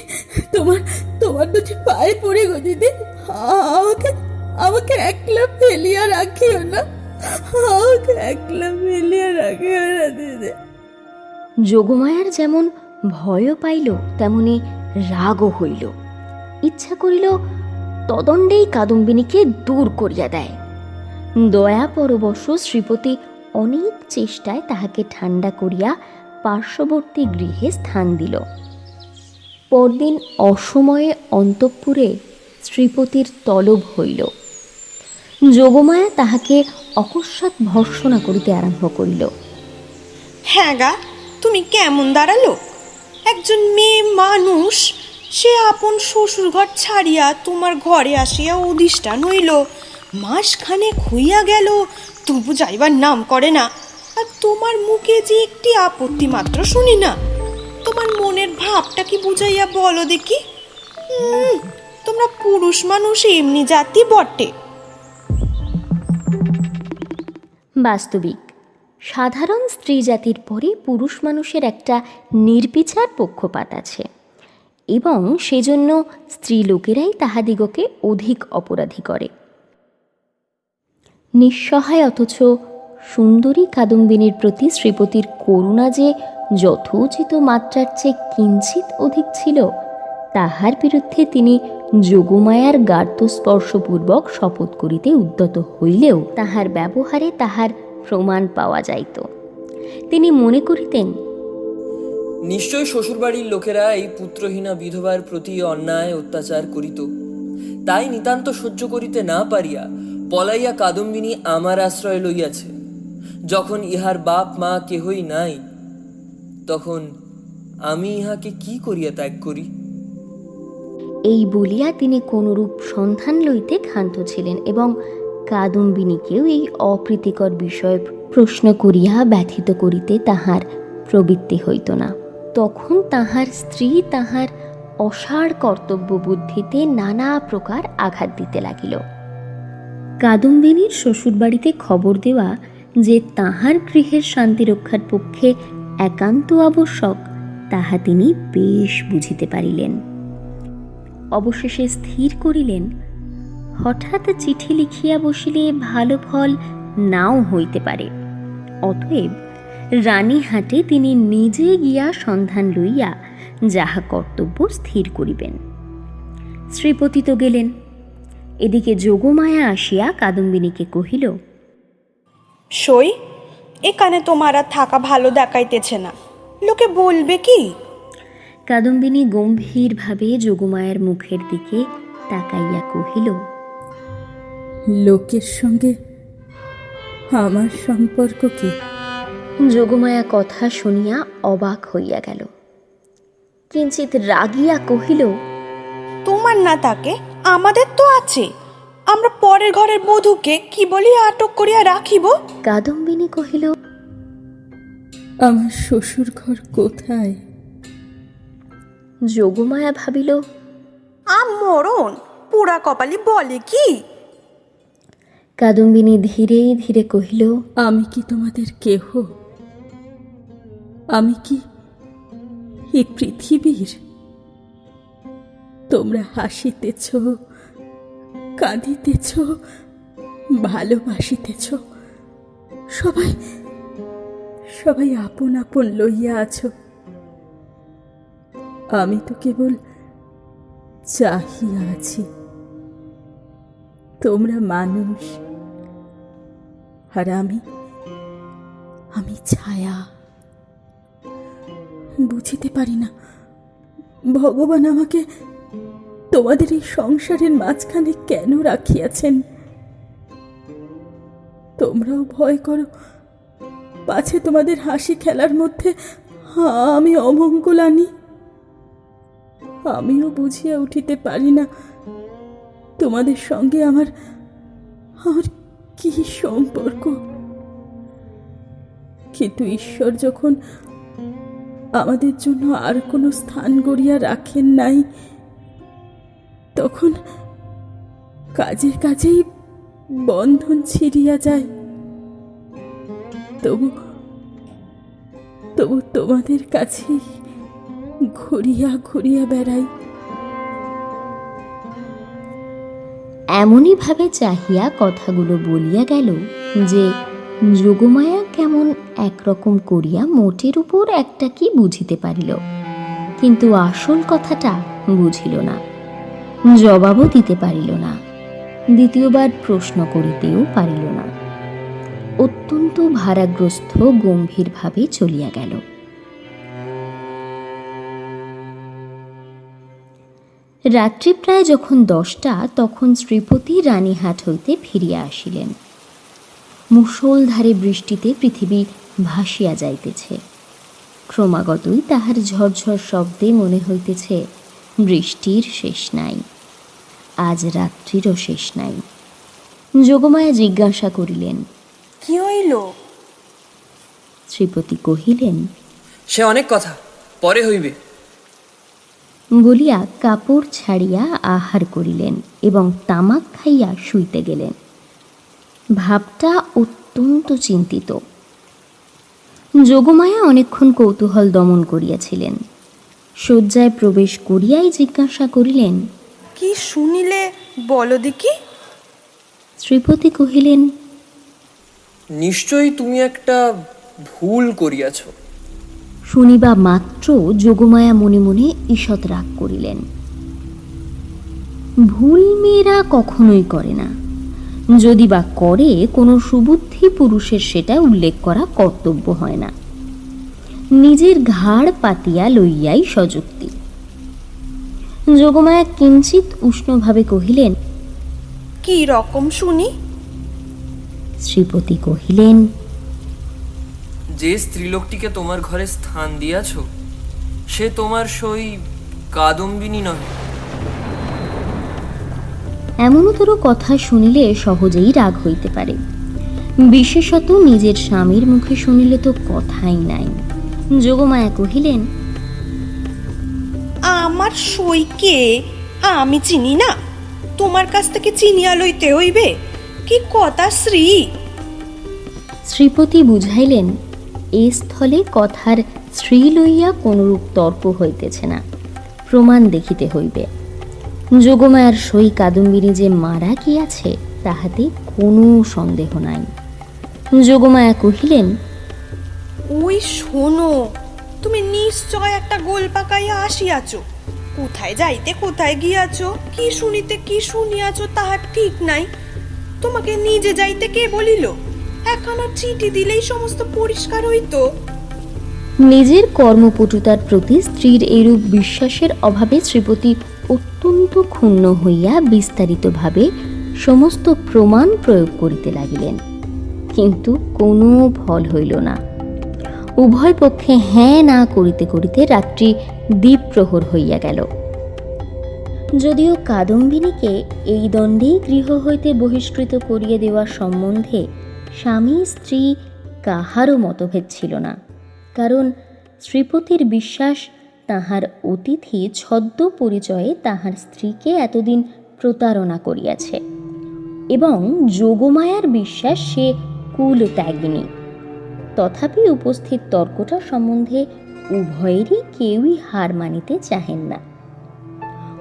[SPEAKER 9] তোমার দুটি পায়ে পড়ে গো দিদি, আমাকে একলা ফেলিয়া রাখিও না, আমাকে একলা ফেলিয়া রাখিও না দিদি।
[SPEAKER 7] যোগমায়ার যেমন ভয়ও পাইল, তেমনি রাগও হইল। ইচ্ছা করিল তদণ্ডেই কাদম্বিনীকে দূর করিয়া দেয়। দয়া পরবশ শ্রীপতি অনেক চেষ্টায় তাহাকে ঠান্ডা করিয়া পার্শ্ববর্তী গৃহে স্থান দিল। পরদিন অসময়ে অন্তঃপুরে শ্রীপতির তলব হইল। যোগমায়া তাহাকে অকস্মাৎ ভর্ৎসনা করিতে আরম্ভ করিল।
[SPEAKER 11] হ্যাঁ গা, তুমি কেমন দাঁড়ালো? একজন মেয়ে মানুষ, সে আপন শ্বশুরঘর ছাড়িয়া তোমার ঘরে আসিয়া অধিষ্ঠান হইল, মাসখানেক হইয়া গেল, তবু যাইবার নাম করে না। আর তোমার মুখে যে একটি আপত্তি মাত্র শুনি না। তোমার মনের ভাবটা কি বুঝাইয়া বলো দেখি। তোমরা পুরুষ মানুষ এমনি জাতি বটে।
[SPEAKER 7] বাস্তবিক সাধারণ স্ত্রী জাতির পরে পুরুষ মানুষের একটা নির্বিচার পক্ষপাত আছে, এবং সেজন্য স্ত্রী লোকেরাই তাহাদিগকে অধিক অপরাধী করে। নিঃসহায় অথচ সুন্দরী কাদম্বিনীর প্রতি শ্রীপতির করুণা যে যথোচিত মাত্রার চেয়ে কিঞ্চিত অধিক ছিল, তাহার বিরুদ্ধে তিনি যোগমায়ার গার্হস্থ্যস্পর্শপূর্বক শপথ করিতে উদ্যত হইলেও তাহার ব্যবহারে তাহার প্রমাণ পাওয়া যাইত। তিনি মনে করিতেন,
[SPEAKER 12] নিশ্চয় শ্বশুরবাড়ির লোকেরা এই পুত্রহীনা বিধবার প্রতি অন্যায় অত্যাচার করিত, তাই নিতান্ত সহ্য করিতে না পারিয়া পলাইয়া কাদম্বিনী আমার আশ্রয় লইয়াছে। যখন ইহার বাপ মা কেহই নাই, তখন আমি ইহাকে কি করিয়া ত্যাগ করি?
[SPEAKER 7] এই বলিয়া তিনি কোনরূপ সন্ধান লইতে ক্ষান্ত ছিলেন, এবং কাদম্বিনীকেও এই অপ্রীতিকর বিষয়ে প্রশ্ন করিয়া ব্যথিত করিতে তাহার প্রবৃত্তি হইত না। তখন তাহার স্ত্রী তাহার অসাড় কর্তব্য বুদ্ধিতে নানা প্রকার আঘাত দিতে লাগিল। কাদম্বিনীর শ্বশুরবাড়িতে খবর দেওয়া যে তাহার গৃহের শান্তি রক্ষার পক্ষে একান্ত আবশ্যক, তাহা তিনি বেশ বুঝিতে পারিলেন। অবশেষে স্থির করিলেন, হঠাৎ চিঠি লিখিয়া বসিলে ভালো ফল নাও হইতে পারে, অতএব রানীহাটে তিনি নিজে গিয়া সন্ধান লইয়া যাহা কর্তব্য স্থির করিবেন। শ্রীপতি তো গেলেন। এদিকে যোগমায়া আসিয়া কাদম্বিনীকে কহিল,
[SPEAKER 11] সই, এখানে তোমার আর থাকা ভালো দেখাইতেছে না, লোকে বলবে কি?
[SPEAKER 7] কাদম্বিনী গম্ভীরভাবে যোগমায়ার মুখের দিকে তাকাইয়া কহিল,
[SPEAKER 9] লোকের সঙ্গে আমার সম্পর্ক কি?
[SPEAKER 7] যোগমায়া কথা শুনিয়া অবাক হইয়া গেল। কিঞ্চিত রাগিয়া কহিল,
[SPEAKER 11] তোমার না থাকে আমাদের তো আছে, আমরা পরের ঘরের বধূকে কি বলি আটক করিয়া রাখিব?
[SPEAKER 7] কাদম্বিনী কহিল,
[SPEAKER 9] আমার শ্বশুর ঘর কোথায়?
[SPEAKER 7] যোগমায়া ভাবিল,
[SPEAKER 11] মরণ পুরা কপালি বলে কি?
[SPEAKER 7] কাদম্বিনী ধীরে ধীরে কহিল,
[SPEAKER 9] আমি কি তোমাদের কেহ? আমি কি এই পৃথিবীর? তোমরা হাসিতেছ, কাঁদিতেছ, ভালোবাসিতেছ, সবাই সবাই আপন আপন লইয়া আছো। আমি তো কেবল চাহিয়া আছি। তোমরা মানুষ, আর আমি ছায়া। বুঝিতে পারি না ভগবান আমাকে তোমাদের এই সংসারের মাঝখানে কেন রাখিয়াছেন। তোমরাও ভয় করো, পাছে তোমাদের হাসি খেলার মধ্যে আমি অমঙ্গল আনি। আমিও বুঝিয়া উঠিতে পারি না তোমাদের সঙ্গে আমার কি সম্পর্ক। কিন্তু ঈশ্বর যখন আমাদের জন্য আর কোনো স্থান গড়িয়া রাখেন নাই, তখন কাজে কাজেই বন্ধন ছিঁড়িয়া যায়। তবু তোমাদের কাছেই ঘুরিয়া ঘুরিয়া বেড়াই।
[SPEAKER 7] এমনই ভাবে চাহিয়া কথাগুলো বলিয়া গেল যে যোগমায়া কেমন একরকম করিয়া মোটের উপর একটা কি বুঝিতে পারিল, কিন্তু আসল কথাটা বুঝিল না, জবাবও দিতে পারিল না, দ্বিতীয়বার প্রশ্ন করিতেও পারিল না। অত্যন্ত ভারাগ্রস্ত গম্ভীরভাবে চলিয়া গেল। রাত্রি প্রায় যখন 10টা, তখন শ্রীপতি রানীহাট হইতে ফিরিয়া আসিলেন। মুষলধারে বৃষ্টিতে পৃথিবী ভাসিয়া যাইতেছে। ক্রমাগতই তাহার ঝরঝর শব্দে মনে হইতেছে বৃষ্টির শেষ নাই, আজ রাত্রিরও শেষ নাই। যোগমায়া জিজ্ঞাসা করিলেন,
[SPEAKER 11] কি হইল?
[SPEAKER 7] শ্রীপতি কহিলেন,
[SPEAKER 12] সে অনেক কথা, পরে হইবে
[SPEAKER 7] বলিয়া কাপড় ছাড়িয়া আহার করিলেন এবং তামাক খাইয়া শুইতে গেলেন। ভাবটা অত্যন্ত চিন্তিত। যোগমায়া অনেকক্ষণ কৌতূহল দমন করিয়াছিলেন। শয্যায় প্রবেশ করিয়াই জিজ্ঞাসা করিলেন,
[SPEAKER 11] কি শুনিলে বলো দেখি।
[SPEAKER 7] শ্রীপতি কহিলেন,
[SPEAKER 12] নিশ্চয়ই তুমি একটা ভুল করিয়াছ।
[SPEAKER 7] শুনিবা মাত্র যোগমায়া মনে মনে ঈষৎ রাগ করিলেন। ভুল মেয়েরা কখনোই করে না, যদি বা করে কোনো সুবুদ্ধি পুরুষের সেটা উল্লেখ করা কর্তব্য হয় না। নিজের ঘাড় পাতিয়া লইয়াই সযুক্তি। যোগমায়া কিঞ্চিত উষ্ণভাবে কহিলেন,
[SPEAKER 11] কি রকম শুনি।
[SPEAKER 7] শ্রীপতি কহিলেন,
[SPEAKER 12] যে স্ত্রীলোকটিকে তোমার ঘরে স্থান দিয়াছ সে তোমার সই কাদম্বিনী নয়।
[SPEAKER 7] এমনতর কথা শুনিলে সহজেই রাগ হইতে পারে, বিশেষত নিজের স্বামীর মুখে শুনিলে তো কথাই নাই। যোগমায়া কহিলেন,
[SPEAKER 11] আমার সইকে আমি চিনি না, তোমার কাছ থেকে চিনিয়া লইতে হইবে। কি কথা শ্রী।
[SPEAKER 7] শ্রীপতি বুঝাইলেন, এ স্থলে কথার শ্রী লইয়া কোনরূপ তর্ক হইতেছে না, প্রমাণ দেখিতে হইবে। যোগমায়ার সই কাদম্বিনী যে মারা গিয়াছে তাহাতে কোনো সন্দেহ নাই। যোগমায়া কহিলেন,
[SPEAKER 11] ওই শোনো, তুমি নিশ্চয় একটা গোল পাকাইয়া আসিয়াছ। কোথায় যাইতে কোথায় গিয়াছ, কি শুনিতে কি শুনিয়াছ তাহার ঠিক নাই। তোমাকে নিজে যাইতে কে বলিল? একখানা চিঠি দিলেই সমস্ত পরিষ্কার হইতো।
[SPEAKER 7] নিজের কর্মপটুতার প্রতি স্ত্রীর এরূপ বিশ্বাসের অভাবে শ্রীপতি অত্যন্ত ক্ষুণ্ণ হইয়া বিস্তারিতভাবে সমস্ত প্রমাণ প্রয়োগ করিতে লাগিলেন, কিন্তু কোনো ফল হইল না। উভয় পক্ষে হ্যাঁ না করিতে করিতে রাত্রি দ্বীপ্রহর হইয়া গেল। যদিও কাদম্বিনীকে এই দণ্ডেই গৃহ হইতে বহিষ্কৃত করিয়ে দেওয়ার সম্বন্ধে স্বামী স্ত্রী কাহারও মতভেদ ছিল না, কারণ শ্রীপতির বিশ্বাস তাহার অতিথি ছদ্ম পরিচয়ে তাহার স্ত্রীকে এতদিন প্রতারণা করিয়াছে, এবং যোগমায়ার বিশ্বাস সে কুল ত্যাগিনী। তথাপি উপস্থিত তর্কটা সম্বন্ধে উভয়েরই কেউই হার মানিতে চাহেন না।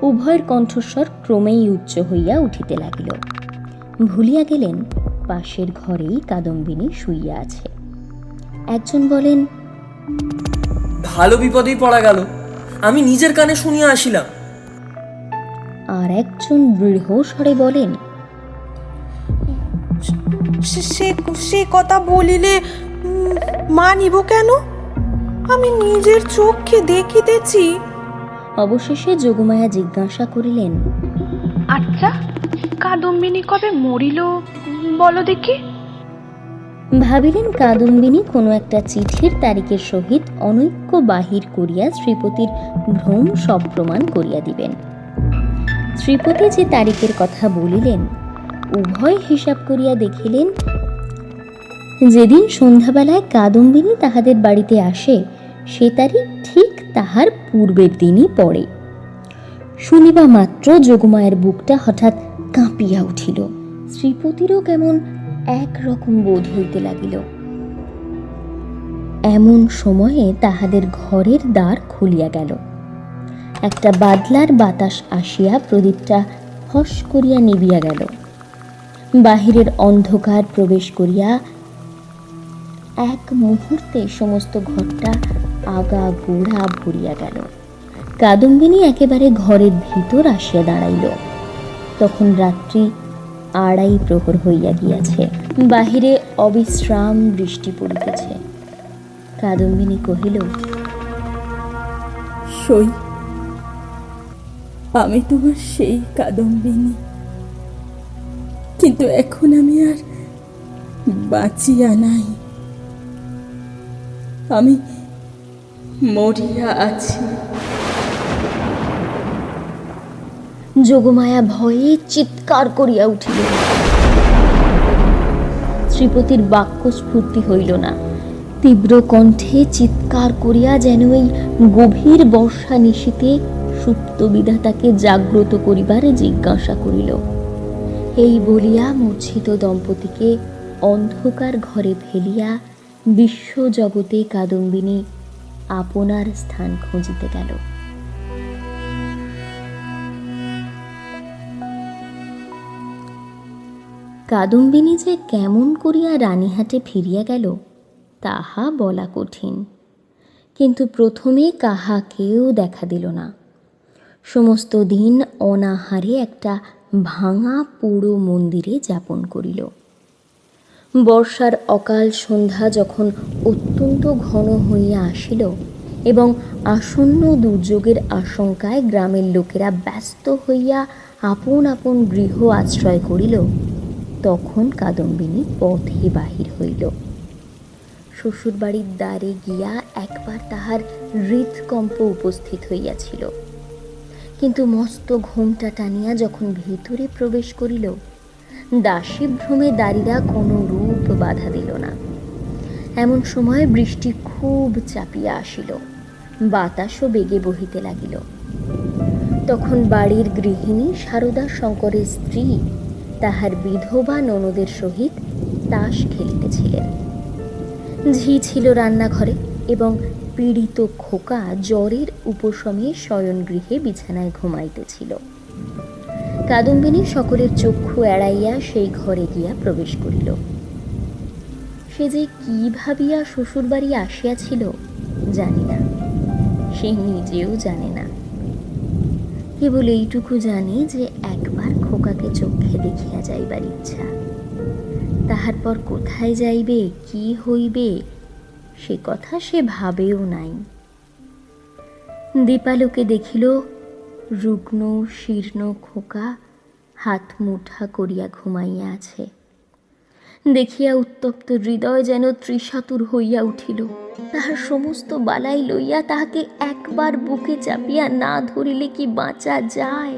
[SPEAKER 7] উভয়ের কণ্ঠস্বর ক্রমেই উচ্চ হইয়া উঠিতে লাগিল। ভুলিয়া গেলেন পাশের ঘরেই কাদম্বিনী শুইয়া আছে। একজন বলেন,
[SPEAKER 12] ভালো বিপদেই পড়া গেল, আমি নিজের কানে শুনিয়া আসিলাম।
[SPEAKER 7] আর একজন দৃঢ় স্বরে বলেন,
[SPEAKER 11] সে কথা বলিলে মানিব কেন? আমি নিজের চোখে দেখিতেছি।
[SPEAKER 7] অবশেষে যোগমায়া জিজ্ঞাসা করিলেন,
[SPEAKER 13] আচ্ছা, কাদম্বিনী কবে মরিল বলো দেখি।
[SPEAKER 7] ভাবিলেন কাদম্বিনী কোনো একটা চিঠির তারিখের সহিত অনৈক্য বাহির করিয়া শ্রীপতির ভ্রম সব প্রমাণ করিয়া দিবেন। শ্রীপতি যে তারিখের কথা বলিলেন, উভয় হিসাব করিয়া দেখিলেন যেদিন সন্ধ্যাবেলায় কাদম্বিনী তাহাদের বাড়িতে আসে সে তারিখ ঠিক তাহার পূর্বের দিনই পড়ে। শুনিবা মাত্র যোগমায়ের বুকটা হঠাৎ কাঁপিয়া উঠিল। শ্রীপতিরও কেমন একরকম বোধ হইতে লাগিল। এমন সময়ে তাহাদের ঘরের দ্বার খুলিয়া গেল। একটা বাদলার বাতাস আসিয়া প্রদীপটা ফস করিয়া নিবিয়া গেল। বাহিরের অন্ধকার প্রবেশ করিয়া এক মুহূর্তে সমস্ত ঘরটা আগা গোড়া ভরিয়া গেল। কাদম্বিনী একেবারে ঘরের ভিতর আসিয়া দাঁড়াইল। তখন রাত্রি 2:30 প্রহর হইয়া গিয়াছে। বাহিরে অবিশ্রাম বৃষ্টি পড়িতেছে। কাদম্বিনী কহিল,
[SPEAKER 9] সই, আমি তোমার সেই কাদম্বিনী, কিন্তু এখন আমি আর বাঁচিয়া নাই, আমি মরিয়া আছি।
[SPEAKER 7] যোগমায়া ভয়ে চিৎকার করিয়া উঠিল। শ্রীপতির বাক্য স্ফূর্তি হইল না। তীব্র কণ্ঠে চিৎকার করিয়া যেন এই গভীর বর্ষা নিশীতে সুপ্ত বিধাতাকে জাগ্রত করিবার জিজ্ঞাসা করিল। এই বলিয়া মূর্ছিত দম্পতিকে অন্ধকার ঘরে ফেলিয়া বিশ্বজগতে কাদম্বিনী আপনার স্থান খুঁজিতে গেল। কাদম্বিনী যে কেমন করিয়া রানীহাটে ফিরিয়া গেল তাহা বলা কঠিন, কিন্তু প্রথমে কাহাকেও দেখা দিল না। সমস্ত দিন অনাহারে একটা ভাঙা পোড়ো মন্দিরে যাপন করিল। বর্ষার অকাল সন্ধ্যা যখন অত্যন্ত ঘন হইয়া আসিল এবং আসন্ন দুর্যোগের আশঙ্কায় গ্রামের লোকেরা ব্যস্ত হইয়া আপন আপন গৃহ আশ্রয় করিল, তখন কাদম্বিনী পথে বাহির হইল। শ্বশুরবাড়ির দ্বারে গিয়া একবার তাহার হৃৎকম্প উপস্থিত হইয়াছিল, কিন্তু মস্ত ঘোমটা টানিয়া যখন ভিতরে প্রবেশ করিল, দাসী ভ্রমে দাঁড়িরা কোনো রূপ বাধা দিল না। এমন সময় বৃষ্টি খুব চাপিয়া আসিল, বাতাসও বেগে বহিতে লাগিল। তখন বাড়ির গৃহিণী সারদা শঙ্করের স্ত্রী তাহার বিধবা ননদের সহিত তাস খেলিতেছিলেন। ঝি ছিল রান্নাঘরে এবং পীড়িত খোকা জ্বরের উপশমে শয়নগৃহে বিছানায় ঘুমাইতেছিল। কাদম্বিনী সকলের চক্ষু এড়াইয়া সেই ঘরে গিয়া প্রবেশ করিল। সে যে কি ভাবিয়া শ্বশুরবাড়ি আসিয়াছিল জানি না, সে নিজেও জানে না। কেবল এইটুকু জানি যে একবার খোকাকে চোখে দেখিয়া যাইবার ইচ্ছা। তাহার পর কোথায় যাইবে, কি হইবে, সে কথা সে ভাবেও নাই। দীপালোকে দেখিল রুগ্ন শীর্ণ খোকা হাত মুঠা করিয়া ঘুমাইয়া আছে। দেখিয়া উত্তপ্ত হৃদয় যেন ত্রিশাতুর হইয়া উঠিল। তাহার সমস্ত বালাই লইয়া তাহাকে একবার বুকে চাপিয়া না ধরিলে কি বাঁচা যায়।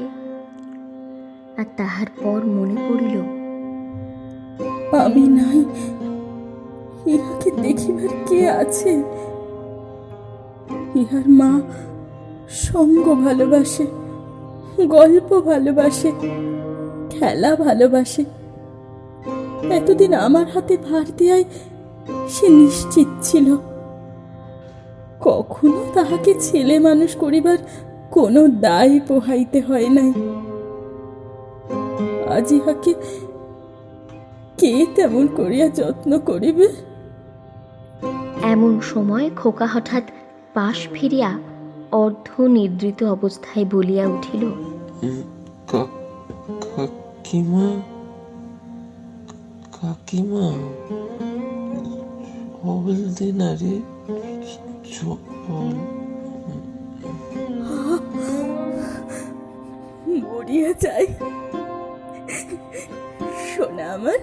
[SPEAKER 7] আর তাহার পর মনে পড়িল,
[SPEAKER 9] আমি নাই, ইহাকে দেখিবার কে আছে? ইহার মা সঙ্গ ভালোবাসে, গল্প ভালোবাসে, খেলা ভালোবাসে। এতদিন আমার হাতে ভার দেয়ায় সে নিশ্চিত ছিল। কখনো তাহাকে ছেলে মানুষ করিবার কোনো দায় পোহাইতে হয় নাই। আজ ইহাকে কে তেমন করিয়া যত্ন করিবে?
[SPEAKER 7] এমন সময় খোকা হঠাৎ পাশ ফিরিয়া অর্ধ নিদ্রিত অবস্থায় বলিয়া উঠিল,
[SPEAKER 8] কাকিমা, কাকিমা, জল দে না রে, জল।
[SPEAKER 9] মরিয়া যাই শোনা আমার,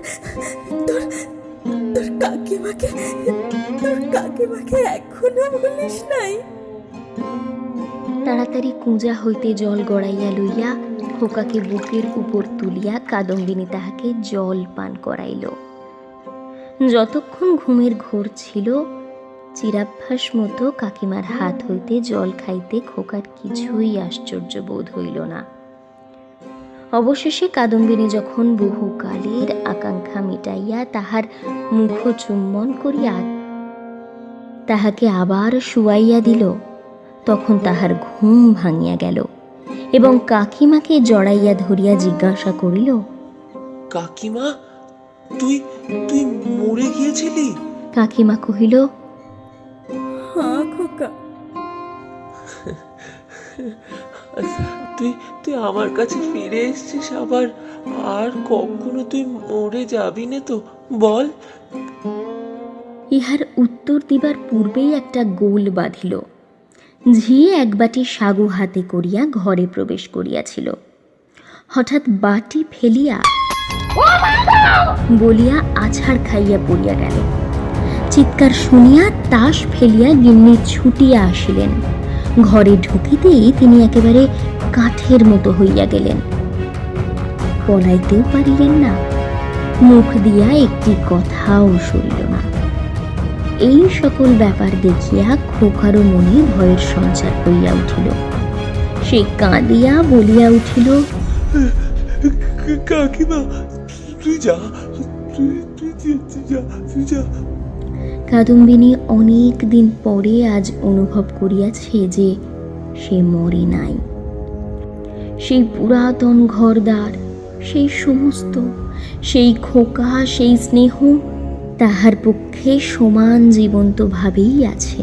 [SPEAKER 9] তোর কাকিমাকে এখনো বলিস নাই?
[SPEAKER 7] তাড়াতাড়ি কুঁজা হইতে জল গড়াইয়া লইয়া খোকাকে বুকের উপর তুলিয়া কাদম্বিনী তাহাকে জল পান করাইল। যতক্ষণ ঘুমের ঘোর ছিল, চিরাভ্যাস মতো কাকিমার হাত হইতে জল খাইতে খোকার কিছুই আশ্চর্য বোধ হইল না। অবশেষে কাদম্বিনী যখন বহুকালের আকাঙ্ক্ষা মিটাইয়া তাহার মুখ চুম্বন করিয়া তাহাকে আবার শুয়াইয়া দিল, তখন তাহার ঘুম ভাঙিয়া গেল এবং কাকিমাকে জড়াইয়া ধরিয়া জিজ্ঞাসা করিল,
[SPEAKER 8] কাকিমা, তুই তুই মরে গিয়েছিলি?
[SPEAKER 7] কাকিমা কহিল,
[SPEAKER 9] হ্যাঁ খোকা।
[SPEAKER 8] তুই তুই আমার কাছে ফিরে এসেছিস আবার, আর কখনো তুই মরে যাবি না তো, বল।
[SPEAKER 7] ইহার উত্তর দিবার পূর্বেই একটা গোল বাঁধিল। ঝি এক বাটি সাগু হাতে করিয়া ঘরে প্রবেশ করিয়াছিল। হঠাৎ বাটি ফেলিয়া বলিয়া আছাড় খাইয়া পড়িয়া গেল। চিৎকার শুনিয়া তাস ফেলিয়া গিন্নি ছুটিয়া আসিলেন। ঘরে ঢুকিতেই তিনি একেবারে কাঠের মতো হইয়া গেলেন। পলাইতেও পারিলেন না, মুখ দিয়া একটি কথাও সরিল না। এই সকল ব্যাপার দেখিয়া খোকারও মনে ভয়ের সঞ্চার হইয়া উঠিল। সে কাঁদিয়া বলিয়া উঠিল,
[SPEAKER 8] কাকিমা, তুই যা, তুই যা।
[SPEAKER 7] কাদম্বিনী অনেক দিন পরে আজ অনুভব করিয়াছে যে সে মরে নাই। সেই পুরাতন ঘরদ্বার, সেই সমস্ত, সেই খোকা, সেই স্নেহ তাহার পক্ষে সমান জীবন্তভাবেই আছে।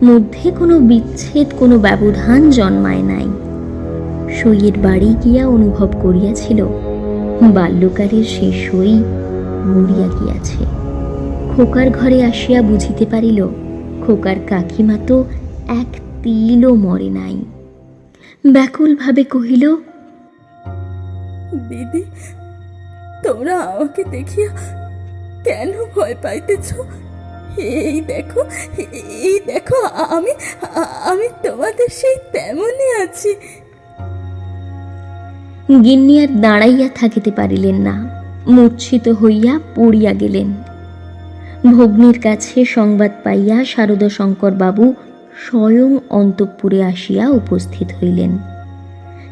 [SPEAKER 7] মধ্যে কোনো বিচ্ছেদ, কোনো ব্যবধান জন্মায় নাই। সইয়ের বাড়ি গিয়া অনুভব করিয়াছিল বাল্যকালের সেই সই মরিয়া গিয়াছে। খোকার ঘরে আসিয়া বুঝিতে পারিল খোকার কাকিমা তো এক তিলও মরে নাই। ব্যাকুলভাবে কহিল,
[SPEAKER 9] দিদি, তোমরা আমাকে দেখিয়া কেন ভয় পাইতেছ? এই দেখো, এই দেখো, আমি আমি তোমাদের সেই তেমনই আছি।
[SPEAKER 7] গিন্নি আর দাঁড়াইয়া থাকিতে পারিলেন না, মূর্ছিত হইয়া পড়িয়া গেলেন। ভগ্নীর কাছে সংবাদ পাইয়া শারদাশঙ্কর বাবু স্বয়ং অন্তঃপুরে আসিয়া উপস্থিত হইলেন।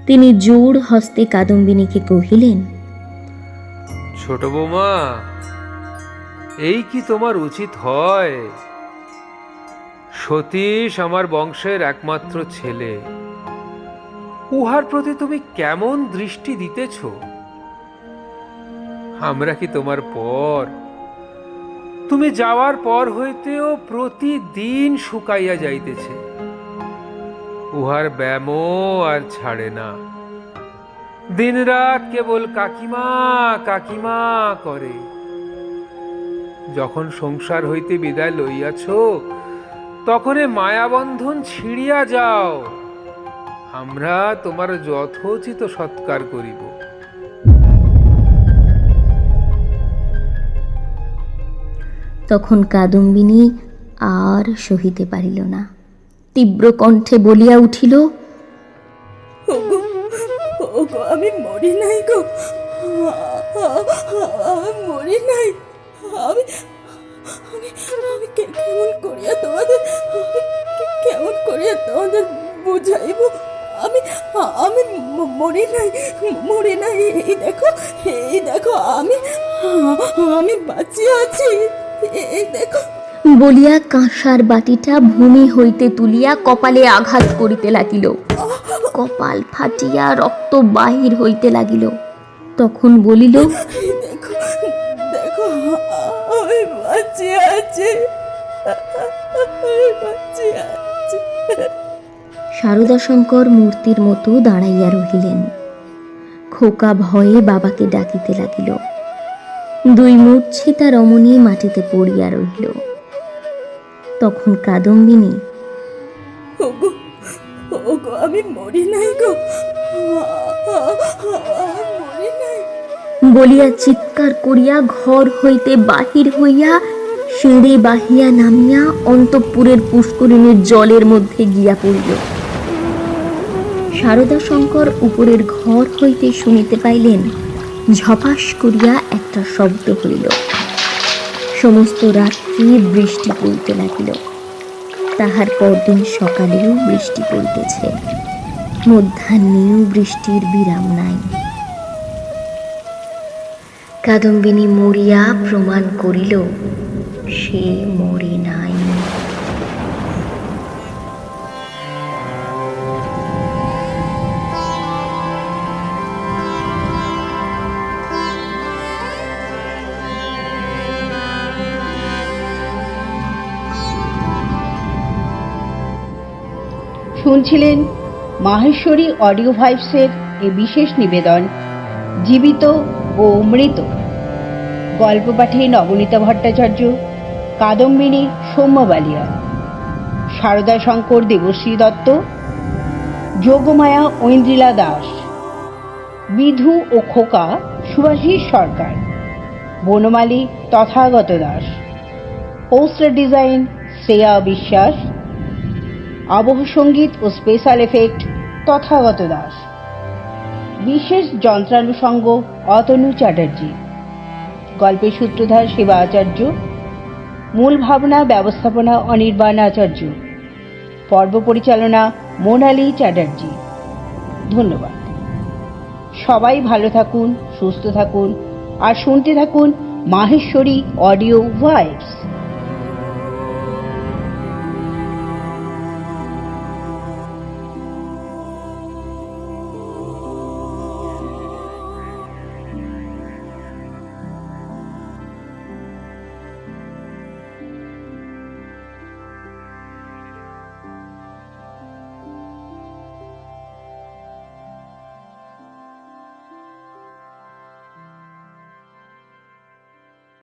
[SPEAKER 7] তিনি জোর হস্তে কাদম্বিনীকে কহিলেন,
[SPEAKER 14] ছোট বৌমা, এই কি তোমার উচিত হয়? সতীশ আমার বংশের একমাত্র ছেলে, উহার প্রতি তুমি কেমন দৃষ্টি দিতেছ? আমরা কি তোমার পর? তুমি যাওয়ার পর হইতেও প্রতিদিন শুকাইয়া যাইতেছে, উহার ব্যামো আর ছাড়ে না। দিনরাত কেবল কাকিমা কাকিমা করে। যখন সংসার হইতে বিদায় লইয়াছ, তখন এ মায়াবন্ধন ছিড়িয়া যাও, আমরা তোমার যথোচিত সৎকার করিব।
[SPEAKER 7] তখন কাদম্বিনী আর সহিতে পারিল না, তীব্র কণ্ঠে বলিয়া উঠিল,
[SPEAKER 9] ওগো, ওগো, আমি মরি নাই গো, মরি নাই। আমি আমি আমি কেমন করিয়া তোমাদের কেমন করিয়া তোমাদের বুঝাইব? আমি আমি মরি নাই, মরি নাই। এই দেখো, এই দেখো, আমি আমি বাঁচিয়া আছি, এই দেখো।
[SPEAKER 7] বলিয়া কাঁসার বাটিটা ভূমি হইতে তুলিয়া কপালে আঘাত করিতে লাগিল। কপাল ফাটিয়া রক্ত বাহির হইতে লাগিল। তখন বলিল,
[SPEAKER 9] দেখো, দেখো, আমি বাঁচিয়া আছি, বাঁচিয়া আছি।
[SPEAKER 7] শারদাশঙ্কর মূর্তির মতো দাঁড়াইয়া রহিলেন। খোকা ভয়ে বাবাকে ডাকিতে লাগিল। দুই মূর্ছিতা রমণী মাটিতে পড়িয়া রহিল। তখন কাদম্বিনী,
[SPEAKER 9] ওগো, ওগো, আমি মরি নাই গো, মরি নাই
[SPEAKER 7] বলিয়া চিৎকার করিয়া ঘর হইতে বাহির হইয়া সিঁড়ি বাহিয়া নামিয়া অন্তঃপুরের পুষ্করিণীর জলের মধ্যে গিয়া পড়িল। শারদাশঙ্কর উপরের ঘর হইতে শুনিতে পাইলেন ঝপাস করিয়া একটা শব্দ হইল। সমস্ত রাত্রি বৃষ্টি পড়িতে লাগিল। তাহার পরদিন সকালেও বৃষ্টি পড়িতেছে, মধ্যাহ্নেও বৃষ্টির বিরাম নাই। কাদম্বিনী মরিয়া প্রমাণ করিল সে মরে নাই।
[SPEAKER 6] শুনছিলেন মাহেশ্বরী অডিও ভাইবসের এ বিশেষ নিবেদন জীবিত ও মৃত। গল্প পাঠে নবনীতা ভট্টাচার্য, কাদম্বিনী সৌম্য বালিয়া, শারদাশঙ্কর দেবশ্রী দত্ত, যোগমায়া ঐন্দ্রিলা দাস, বিধু ও খোকা সুভাষিস সরকার, বনমালী তথাগত দাস, পোস্টার ডিজাইন শ্রেয়া বিশ্বাস, আবহ সঙ্গীত ও স্পেশাল এফেক্ট তথাগত দাস, বিশেষ যন্ত্রানুষঙ্গ অতনু চ্যাটার্জি, গল্পের সূত্রধার শিবা আচার্য, মূল ভাবনা ব্যবস্থাপনা অনির্বাণ আচার্য, পর্ব পরিচালনা মোনালি চ্যাটার্জি। ধন্যবাদ। সবাই ভালো থাকুন, সুস্থ থাকুন আর শুনতে থাকুন মাহেশ্বরী অডিও ভাইবস।